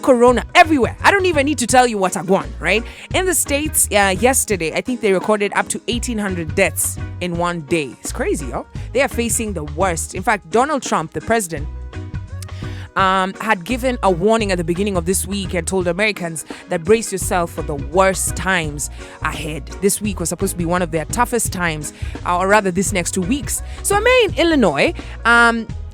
corona everywhere. I don't even need to tell you what I want, right? In the States, yesterday, I think they recorded up to 1,800 deaths in one day. It's crazy, yo. They are facing the worst. In fact, Donald Trump, the president, had given a warning at the beginning of this week and told Americans that brace yourself for the worst times ahead. This week was supposed to be one of their toughest times, or rather this next 2 weeks. So I'm in Illinois.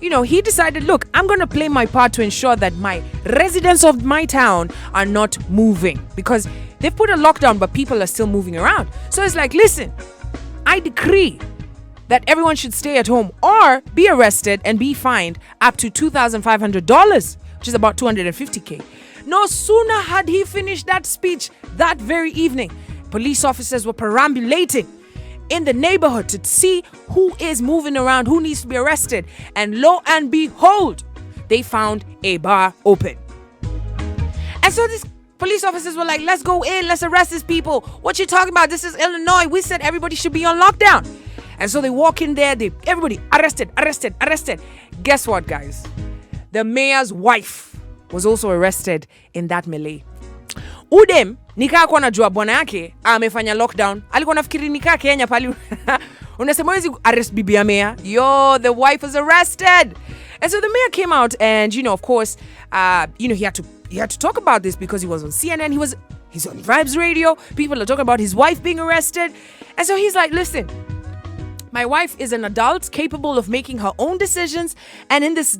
He decided, look, I'm going to play my part to ensure that my residents of my town are not moving, because they've put a lockdown, but people are still moving around. So it's like, listen, I decree that everyone should stay at home or be arrested and be fined up to $2,500, which is about $250K. No sooner had he finished that speech that very evening, police officers were perambulating in the neighborhood to see who is moving around, who needs to be arrested. And lo and behold, they found a bar open. And so these police officers were like, let's go in, let's arrest these people. What you talking about? This is Illinois. We said everybody should be on lockdown. And so they walk in there, everybody arrested. Guess what, guys? The mayor's wife was also arrested in that melee. Udem, nikaa kwa najua bwana yake, amefanya lockdown. Alikuwa nafikiri nikaa Kenya pali. Unasema wezi arrest bibi ya mayor. Yo, the wife was arrested. And so the mayor came out and, of course, he had to talk about this because he was on CNN. He's on Vibes Radio. People are talking about his wife being arrested. And so he's like, listen, my wife is an adult capable of making her own decisions, and in this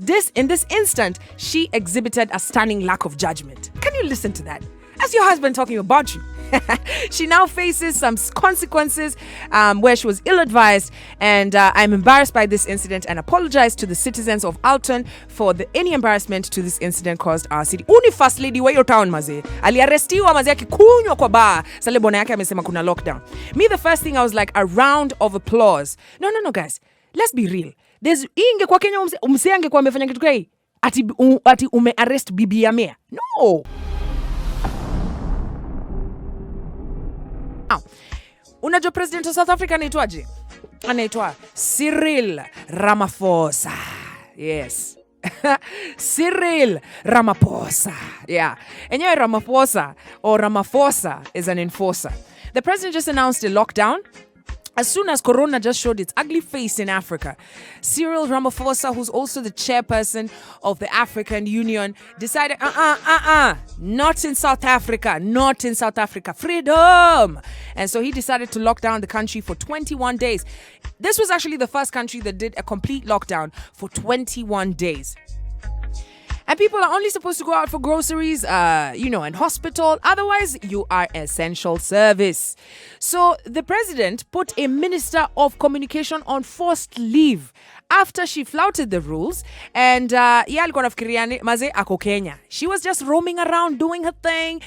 instant, she exhibited a stunning lack of judgment. Can you listen to that? That's your husband talking about you. She now faces some consequences where she was ill-advised, and I'm embarrassed by this incident and apologize to the citizens of Alton for any embarrassment to this incident caused our city. Uni first lady wa hiyo town maze. Aliarestiwa maze akikunywa kwa bar. Sale bona yake amesema kuna lockdown. Me, the first thing I was like, a round of applause. No, guys. Let's be real. There's inge kwa Kenya umse angekuwa amefanya kitu kai. Ati umearrest bibi ya mayor. No. Unajua president of South Africa anaitwaje? Anaitwa Cyril Ramaphosa. Yes. Cyril Ramaphosa. Yeah. Enyewe Ramaphosa or Ramaphosa is an enforcer. The president just announced a lockdown as soon as Corona just showed its ugly face in Africa. Cyril Ramaphosa, who's also the chairperson of the African Union, decided, not in South Africa, freedom. And so he decided to lock down the country for 21 days. This was actually the first country that did a complete lockdown for 21 days. And people are only supposed to go out for groceries, and hospital. Otherwise, you are essential service. So the president put a minister of communication on forced leave after she flouted the rules. And alikuwa nafikiriani maze ako Kenya. She was just roaming around doing her thing.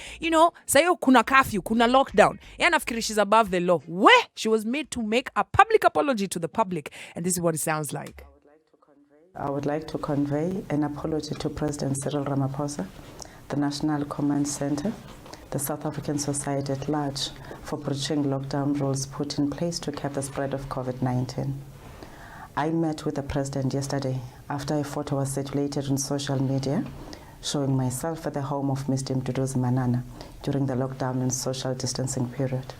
Sayo kuna curfew, kuna lockdown. Nafikiri she's above the law. Where she was made to make a public apology to the public. And this is what it sounds like. I would like to convey an apology to President Cyril Ramaphosa, the National Command Center, the South African society at large for breaching lockdown rules put in place to cap the spread of COVID-19. I met with the President yesterday after a photo was circulated on social media showing myself at the home of Mr. Mduduzi Manana during the lockdown and social distancing period.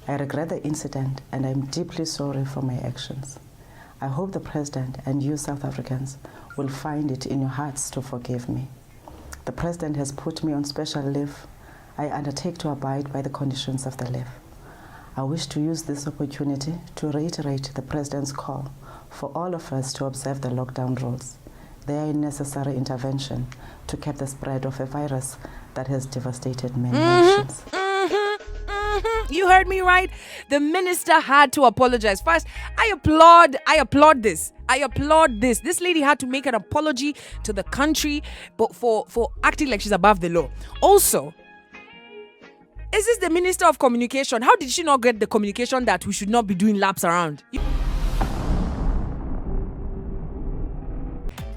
I regret the incident and I'm deeply sorry for my actions. I hope the President and you South Africans will find it in your hearts to forgive me. The President has put me on special leave. I undertake to abide by the conditions of the leave. I wish to use this opportunity to reiterate the President's call for all of us to observe the lockdown rules. They are a necessary intervention to cap the spread of a virus that has devastated many nations. You heard me right. The minister had to apologize. First, I applaud this. This lady had to make an apology to the country but for acting like she's above the law. Also, is this the Minister of Communication? How did she not get the communication that we should not be doing laps around?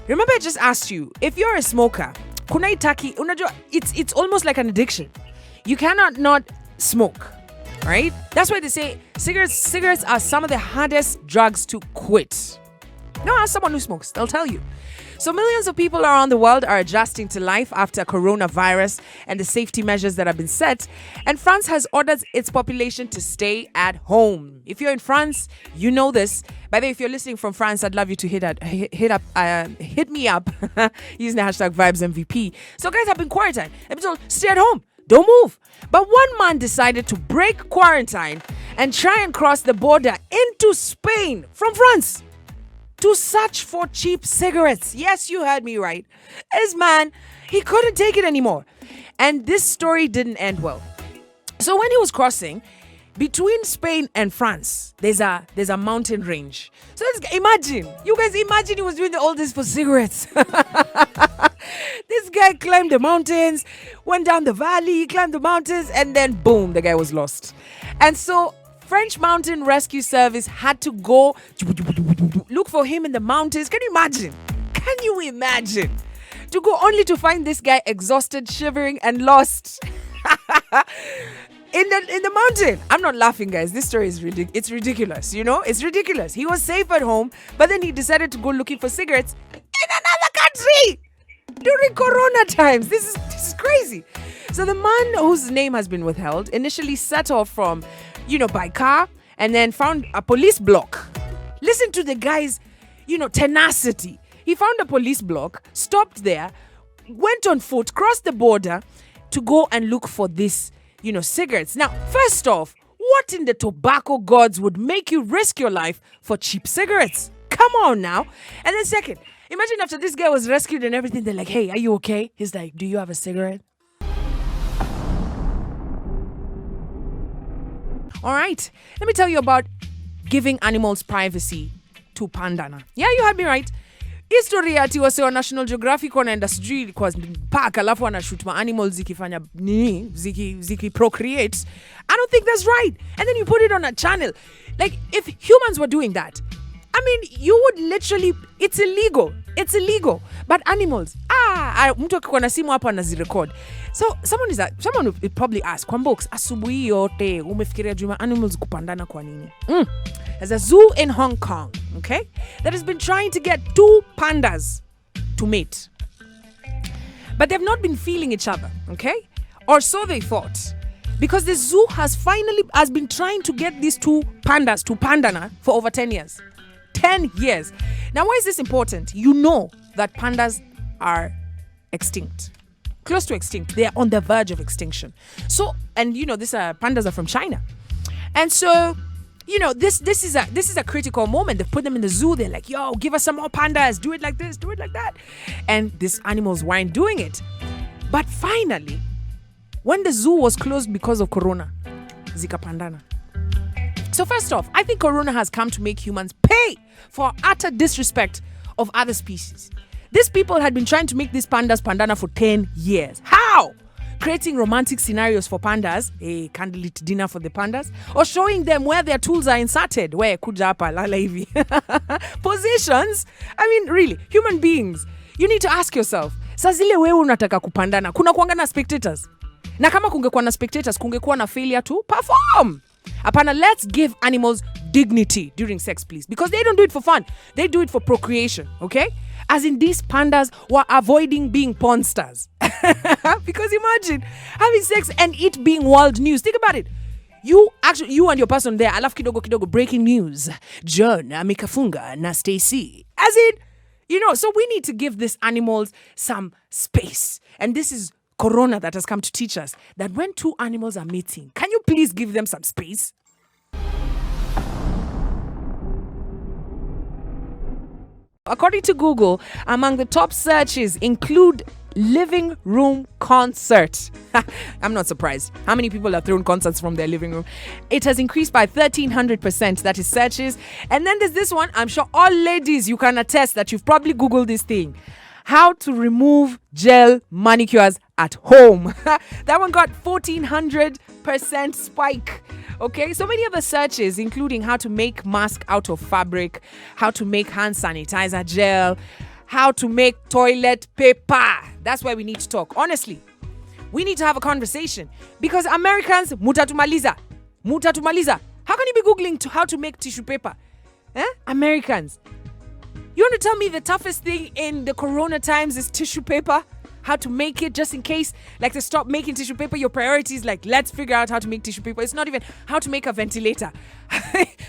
Remember I just asked you, if you're a smoker, kunaitaki, unajua, it's almost like an addiction. You cannot not smoke. Right? That's why they say cigarettes are some of the hardest drugs to quit. No, ask someone who smokes. They'll tell you. So millions of people around the world are adjusting to life after coronavirus and the safety measures that have been set. And France has ordered its population to stay at home. If you're in France, you know this. By the way, if you're listening from France, I'd love you to hit me up using the hashtag VibesMVP. So guys have been quarantined. They've been told, stay at home. Don't move. But one man decided to break quarantine and try and cross the border into Spain from France to search for cheap cigarettes. Yes, you heard me right. This man, he couldn't take it anymore. And this story didn't end well. So when he was crossing between Spain and France, there's a mountain range. So you guys imagine he was doing all this for cigarettes. This guy climbed the mountains, went down the valley, climbed the mountains, and then boom, the guy was lost. And so French Mountain Rescue Service had to go look for him in the mountains. Can you imagine? To go only to find this guy exhausted, shivering, and lost in the mountain. I'm not laughing, guys. This story is it's ridiculous. It's ridiculous. He was safe at home, but then he decided to go looking for cigarettes in another country during Corona times. This is crazy. So the man whose name has been withheld initially set off from by car, and then found a police block. Listen to the guy's, tenacity. He found a police block, stopped there, went on foot, crossed the border to go and look for this, cigarettes. Now, first off, what in the tobacco gods would make you risk your life for cheap cigarettes? Come on now. And then second, imagine after this guy was rescued and everything, they're like, hey, are you okay? He's like, do you have a cigarette? All right, let me tell you about giving animals privacy to Pandana. Yeah, you heard me right. History ati wase wa National Geographic wanaenda sijui kwa park alafu wanashoot ma animals zikifanya nini ziki procreate. I don't think that's right. And then you put it on a channel. Like if humans were doing that, I mean, you would literally, it's illegal. But animals, mtu akikuwa na simu hapa anazirecord. So someone would probably ask, Kwambox, asubuhi yote umefikiria juma animals kupandana kwa nini? There's a zoo in Hong Kong, okay, that has been trying to get 2 pandas to mate. But they've not been feeling each other, okay? Or so they thought. Because the zoo has been trying to get these 2 pandas to pandana for over 10 years. 10 years. Now, why is this important? You know that pandas are extinct. Close to extinct. They are on the verge of extinction. So, and pandas are from China. And so, this is a critical moment. They've put them in the zoo. They're like, yo, give us some more pandas. Do it like this, do it like that. And these animals weren't doing it. But finally, when the zoo was closed because of Corona, Zika pandana. So first off, I think Corona has come to make humans pay for utter disrespect of other species. These people had been trying to make these pandas pandana for 10 years. How? Creating romantic scenarios for pandas, a candlelit dinner for the pandas, or showing them where their tools are inserted, where kuja hapa lala hivi. Positions. I mean, really, human beings, you need to ask yourself, sa zile wewe unataka kupandana, kuna kuanga na spectators. Na kama kungekuwa na spectators, kungekuwa na failure to perform. Apana, let's give animals dignity during sex, please. Because they don't do it for fun. They do it for procreation, okay? As in, these pandas were avoiding being porn stars. Because imagine having sex and it being world news. Think about it. You and your person there, alafu kidogo, breaking news. John, amekafunga na Stacy. As in, so we need to give these animals some space. And this is Corona that has come to teach us that when 2 animals are mating, can you please give them some space? According to Google, among the top searches include living room concert. I'm not surprised. How many people have thrown concerts from their living room? It has increased by 1,300%. That is searches. And then there's this one. I'm sure all ladies, you can attest that you've probably Googled this thing. How to remove gel manicures at home. That one got 1,400% spike. Okay, so many other searches, including how to make mask out of fabric, how to make hand sanitizer gel, how to make toilet paper. That's why we need to talk. Honestly, we need to have a conversation because Americans, mutatumaliza. How can you be Googling how to make tissue paper? Americans. You want to tell me the toughest thing in the corona times is tissue paper? How to make it, just in case, like, to stop making tissue paper. Your priority is like, let's figure out how to make tissue paper. It's not even how to make a ventilator,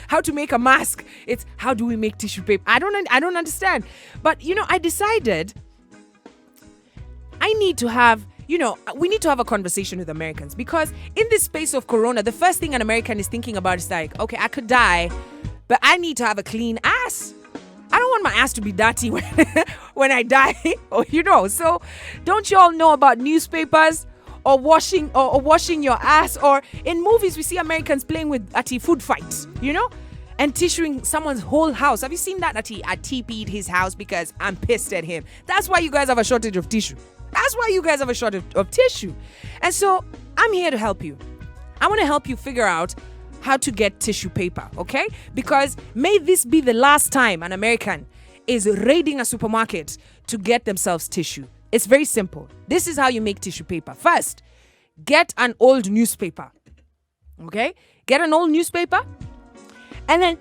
how to make a mask. It's how do we make tissue paper? I don't understand. But I decided I need to have, we need to have a conversation with Americans, because in this space of corona, the first thing an American is thinking about is like, okay, I could die, but I need to have a clean ass. I don't want my ass to be dirty when I die, So don't you all know about newspapers or washing your ass? Or in movies, we see Americans playing with food fights, and tissuing someone's whole house. Have you seen that? I TP'd his house because I'm pissed at him. That's why you guys have a shortage of tissue. That's why you guys have a shortage of tissue. And so I'm here to help you. I want to help you figure out how to get tissue paper, okay? Because may this be the last time an American is raiding a supermarket to get themselves tissue. It's very simple. This is how you make tissue paper. First, get an old newspaper, okay? Get an old newspaper, and then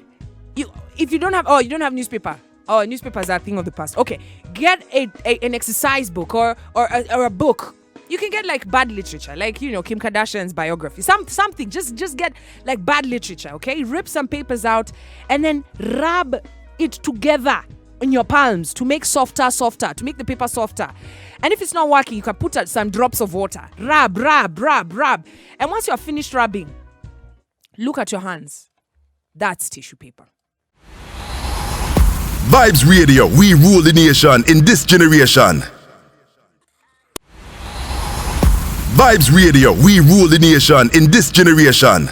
if you don't have newspaper. Oh, newspapers are a thing of the past. Okay, get an exercise book or a book. You can get like bad literature, like Kim Kardashian's biography, something. Just get like bad literature, okay? Rip some papers out and then rub it together in your palms to make to make the paper softer. And if it's not working, you can put out some drops of water. Rub. And once you're finished rubbing, look at your hands. That's tissue paper. Vibes Radio, we rule the nation in this generation. Vibes Radio, we rule the nation in this generation.